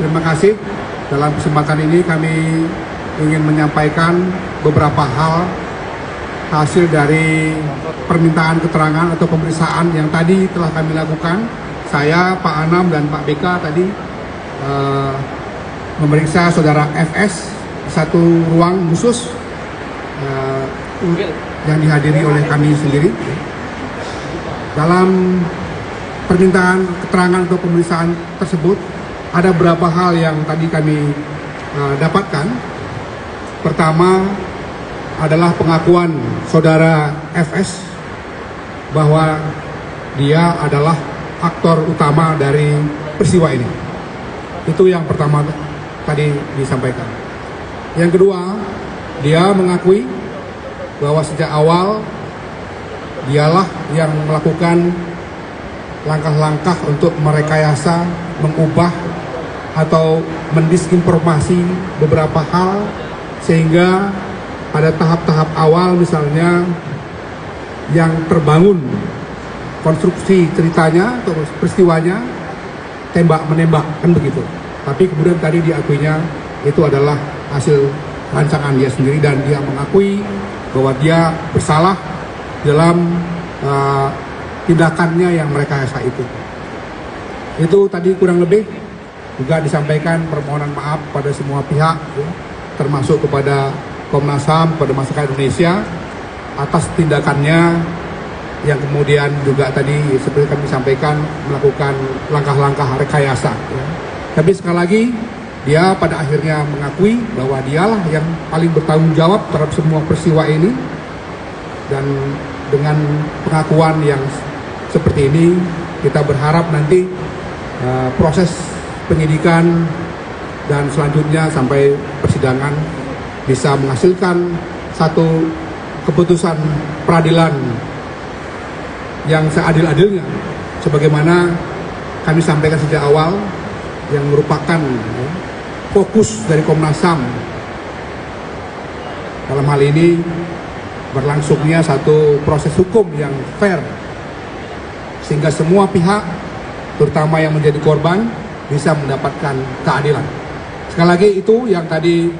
Terima kasih. Dalam kesempatan ini kami ingin menyampaikan beberapa hal hasil dari permintaan keterangan atau pemeriksaan yang tadi telah kami lakukan. Saya, Pak Anam, dan Pak BK tadi memeriksa saudara FS di satu ruang khusus yang dihadiri oleh kami sendiri. Dalam permintaan keterangan atau pemeriksaan tersebut ada beberapa hal yang tadi kami dapatkan. Pertama adalah pengakuan saudara FS bahwa dia adalah aktor utama dari peristiwa ini. Itu yang pertama tadi disampaikan. Yang kedua, dia mengakui bahwa sejak awal dialah yang melakukan langkah-langkah untuk merekayasa, mengubah atau mendisinformasi beberapa hal, sehingga pada tahap-tahap awal misalnya yang terbangun konstruksi ceritanya atau peristiwanya tembak-menembak, kan begitu. Tapi kemudian tadi diakuinya itu adalah hasil rancangan dia sendiri, dan dia mengakui bahwa dia bersalah dalam tindakannya yang merekayasa itu. Itu tadi kurang lebih juga disampaikan permohonan maaf pada semua pihak, ya, termasuk kepada Komnas HAM, kepada masyarakat Indonesia atas tindakannya yang kemudian juga tadi seperti kami sampaikan melakukan langkah-langkah rekayasa. Ya. Tapi sekali lagi dia pada akhirnya mengakui bahwa dialah yang paling bertanggung jawab terhadap semua peristiwa ini, dan dengan pengakuan yang seperti ini kita berharap nanti proses penyidikan dan selanjutnya sampai persidangan bisa menghasilkan satu keputusan peradilan yang seadil-adilnya, sebagaimana kami sampaikan sejak awal, yang merupakan fokus dari Komnas HAM dalam hal ini berlangsungnya satu proses hukum yang fair, sehingga semua pihak, terutama yang menjadi korban, bisa mendapatkan keadilan. Sekali lagi itu yang tadi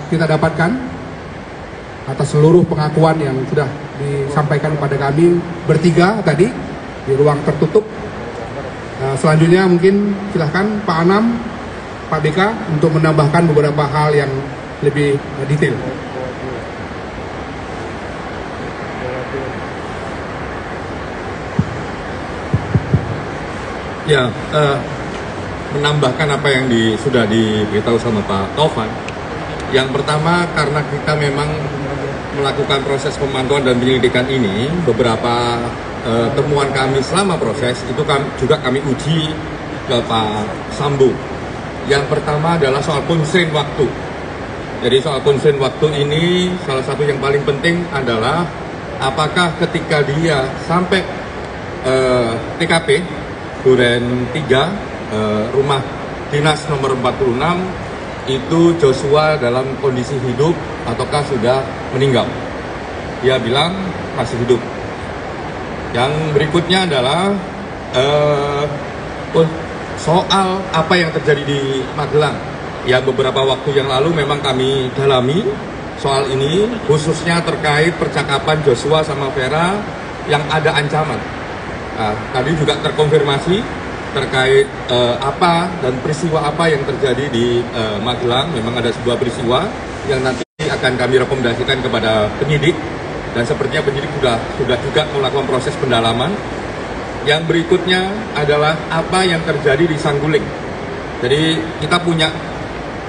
kita dapatkan atas seluruh pengakuan yang sudah disampaikan kepada kami bertiga tadi di ruang tertutup. Selanjutnya mungkin silahkan Pak Anam, Pak BK untuk menambahkan beberapa hal yang lebih detail. Ya, menambahkan apa yang sudah diberitahu sama Pak Taufan. Yang pertama, karena kita memang melakukan proses pemantauan dan penyelidikan ini, beberapa temuan kami selama proses itu juga kami uji ke Pak Sambo. Yang pertama adalah soal constraint waktu. Jadi soal constraint waktu ini salah satu yang paling penting adalah apakah ketika dia sampai TKP Duren 3 rumah dinas nomor 46 itu Joshua dalam kondisi hidup ataukah sudah meninggal. Dia bilang masih hidup. Yang berikutnya adalah soal apa yang terjadi di Magelang. Ya, beberapa waktu yang lalu memang kami dalami soal ini, khususnya terkait percakapan Joshua sama Vera yang ada ancaman. Nah, tadi juga terkonfirmasi terkait apa dan peristiwa apa yang terjadi di Magelang. Memang ada sebuah peristiwa yang nanti akan kami rekomendasikan kepada penyidik, dan sepertinya penyidik sudah juga melakukan proses pendalaman. Yang berikutnya adalah apa yang terjadi di Sangguling. Jadi kita punya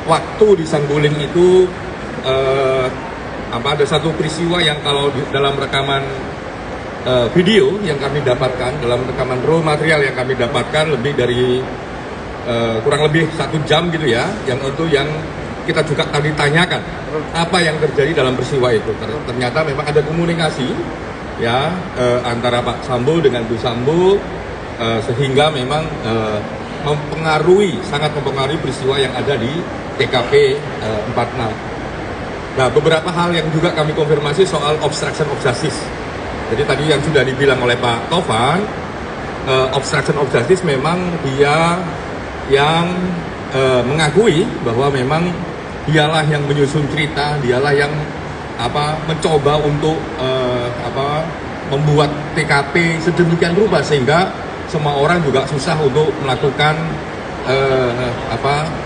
waktu di Sangguling itu ada satu peristiwa yang kalau dalam rekaman video yang kami dapatkan, dalam rekaman raw material yang kami dapatkan lebih dari kurang lebih 1 jam gitu ya, yang kita juga tadi tanyakan apa yang terjadi dalam peristiwa itu. Ternyata memang ada komunikasi ya antara Pak Sambo dengan Bu Sambo, sehingga memang sangat mempengaruhi peristiwa yang ada di TKP 46. Nah, beberapa hal yang juga kami konfirmasi soal obstruction of justice. Jadi tadi yang sudah dibilang oleh Pak Taufan, obstruction of justice memang dia yang mengakui bahwa memang dialah yang menyusun cerita, dialah yang mencoba untuk membuat TKP sedemikian rupa sehingga semua orang juga susah untuk melakukan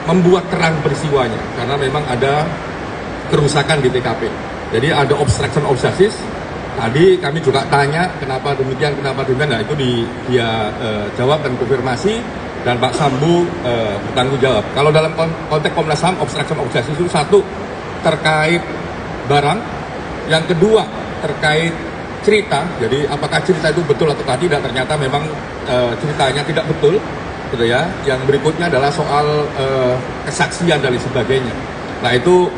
membuat terang peristiwanya karena memang ada kerusakan di TKP. Jadi ada obstruction of justice. Tadi kami juga tanya kenapa demikian, nah itu dia jawab dan konfirmasi, dan Pak Sambo bertanggung jawab. Kalau dalam konteks Komnas HAM, obstruction of justice itu satu terkait barang, yang kedua terkait cerita. Jadi apakah cerita itu betul atau tidak? Ternyata memang ceritanya tidak betul, gitu ya. Yang berikutnya adalah soal kesaksian dan sebagainya. Nah itu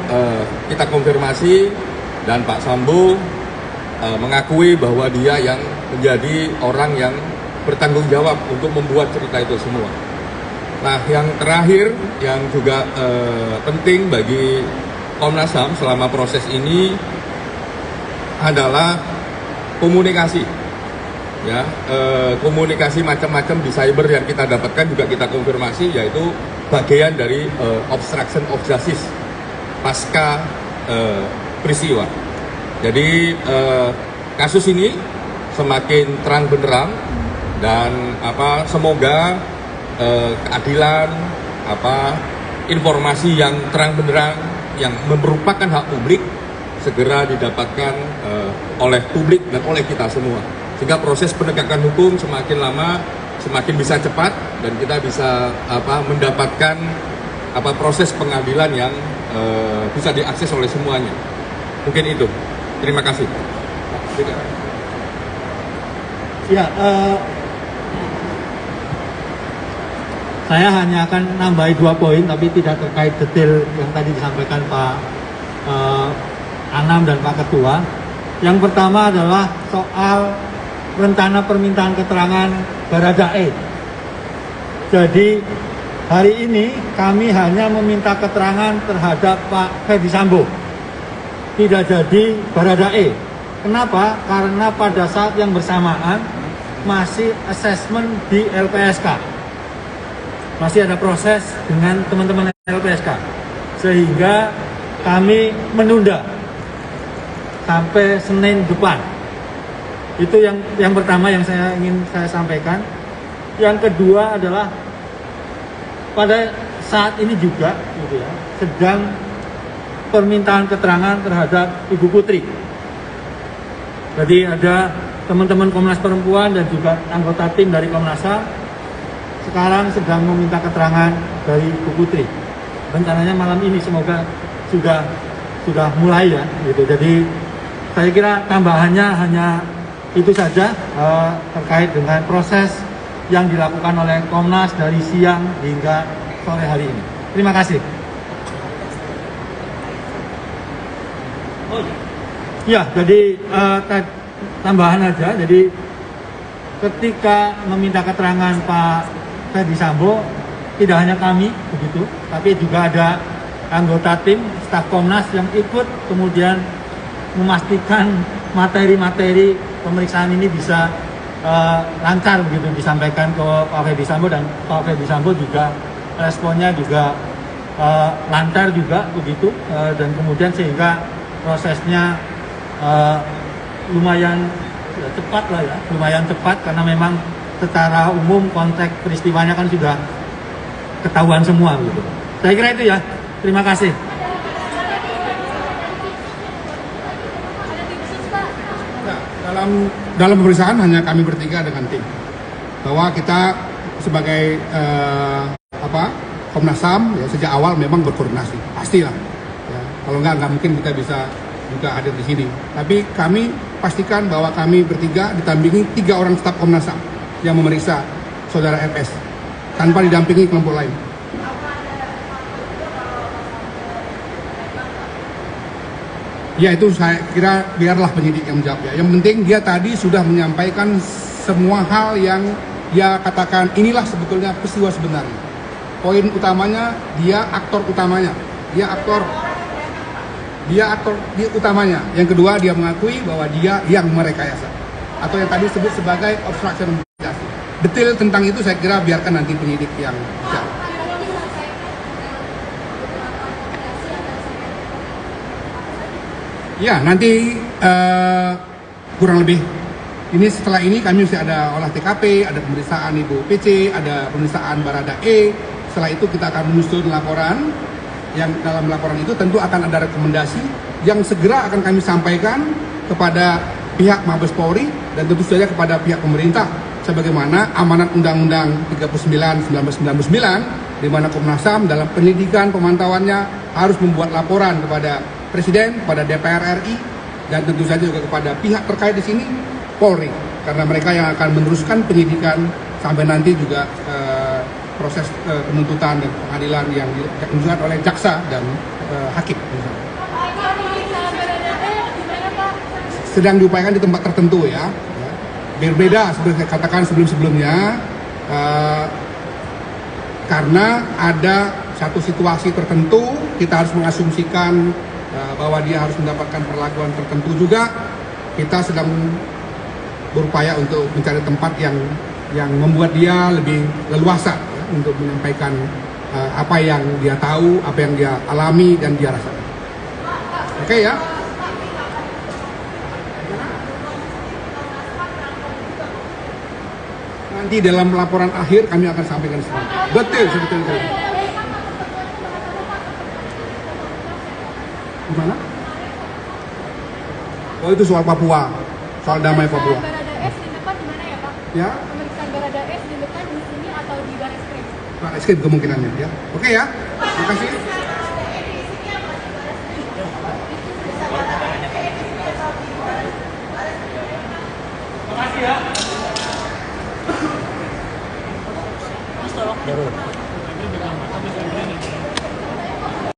kita konfirmasi dan Pak Sambo mengakui bahwa dia yang menjadi orang yang bertanggung jawab untuk membuat cerita itu semua. Nah, yang terakhir yang juga penting bagi Komnas HAM selama proses ini adalah komunikasi. Ya, komunikasi macam-macam di cyber yang kita dapatkan juga kita konfirmasi, yaitu bagian dari obstruction of justice pasca peristiwa. Jadi kasus ini semakin terang benderang dan semoga keadilan, informasi yang terang benderang yang merupakan hak publik segera didapatkan oleh publik dan oleh kita semua, sehingga proses penegakan hukum semakin lama semakin bisa cepat dan kita bisa mendapatkan proses pengadilan yang bisa diakses oleh semuanya. Mungkin itu. Terima kasih. Ya, saya hanya akan nambahi 2 poin, tapi tidak terkait detail yang tadi disampaikan Pak Anam dan Pak Ketua. Yang pertama adalah soal rencana permintaan keterangan Baradae. Jadi hari ini kami hanya meminta keterangan terhadap Pak Ferdi Sambo, tidak jadi Baradae. Kenapa? Karena pada saat yang bersamaan masih asesmen di LPSK, masih ada proses dengan teman-teman LPSK, sehingga kami menunda sampai Senin depan. Itu yang pertama yang ingin saya sampaikan. Yang kedua adalah pada saat ini juga gitu ya, sedang permintaan keterangan terhadap Ibu Putri. Jadi ada teman-teman Komnas Perempuan dan juga anggota tim dari Komnas HAM sekarang sedang meminta keterangan dari Ibu Putri. Rencananya malam ini, semoga sudah mulai ya gitu. Jadi saya kira tambahannya hanya itu saja terkait dengan proses yang dilakukan oleh Komnas dari siang hingga sore hari ini. Terima kasih. Ya, jadi tambahan aja. Jadi ketika meminta keterangan Pak Ferdi Sambo, tidak hanya kami begitu, tapi juga ada anggota tim staf Komnas yang ikut kemudian memastikan materi-materi pemeriksaan ini bisa lancar begitu disampaikan ke Pak Ferdi Sambo, dan Pak Ferdi Sambo juga responnya juga lancar juga begitu, dan kemudian sehingga prosesnya lumayan cepat lah ya, lumayan cepat karena memang secara umum konteks peristiwanya kan sudah ketahuan semua gitu. Saya kira itu ya. Terima kasih. Nah, dalam pemeriksaan hanya kami bertiga dengan tim. Bahwa kita sebagai Komnas HAM ya, sejak awal memang berkoordinasi, pastilah. Ya, kalau nggak mungkin kita bisa juga hadir di sini. Tapi kami pastikan bahwa kami bertiga didampingi 3 orang staf Komnas HAM yang memeriksa saudara FS tanpa didampingi kelompok lain. Ya, itu saya kira biarlah penyidik yang menjawab ya. Yang penting dia tadi sudah menyampaikan semua hal yang dia katakan inilah sebetulnya peristiwa sebenarnya. Poin utamanya dia aktor utamanya. Dia utamanya. Yang kedua dia mengakui bahwa dia yang merekayasa atau yang tadi disebut sebagai obstruction of justice. Detail tentang itu saya kira biarkan nanti penyidik yang bicara. Ya, nanti kurang lebih ini setelah ini kami mesti ada olah TKP, ada pemeriksaan Ibu PC, ada pemeriksaan Baradae. Setelah itu kita akan menyusun laporan. Yang dalam laporan itu tentu akan ada rekomendasi yang segera akan kami sampaikan kepada pihak Mabes Polri dan tentu saja kepada pihak pemerintah sebagaimana amanat Undang-Undang 39 1999 di mana Komnas HAM dalam penyelidikan pemantauannya harus membuat laporan kepada Presiden, kepada DPR RI dan tentu saja juga kepada pihak terkait di sini Polri karena mereka yang akan meneruskan penyidikan sampai nanti juga proses penuntutan dan pengadilan yang dilakukan oleh jaksa dan hakim. Sedang diupayakan di tempat tertentu ya. Berbeda seperti saya katakan sebelum-sebelumnya karena ada satu situasi tertentu kita harus mengasumsikan bahwa dia harus mendapatkan perlakuan tertentu juga. Kita sedang berupaya untuk mencari tempat yang membuat dia lebih leluasa ya, untuk menyampaikan apa yang dia tahu, apa yang dia alami dan dia rasakan. Oke ya. Nanti dalam laporan akhir kami akan sampaikan semua. Betul, sebetulnya. Gimana? Oh itu soal Papua, soal damai Papua. Baradae di depan di mana ya Pak? Ya, Pemeriksaan Baradae di depan di sini atau di Barreskrim? Barreskrim kemungkinannya ya. Oke ya, terima kasih.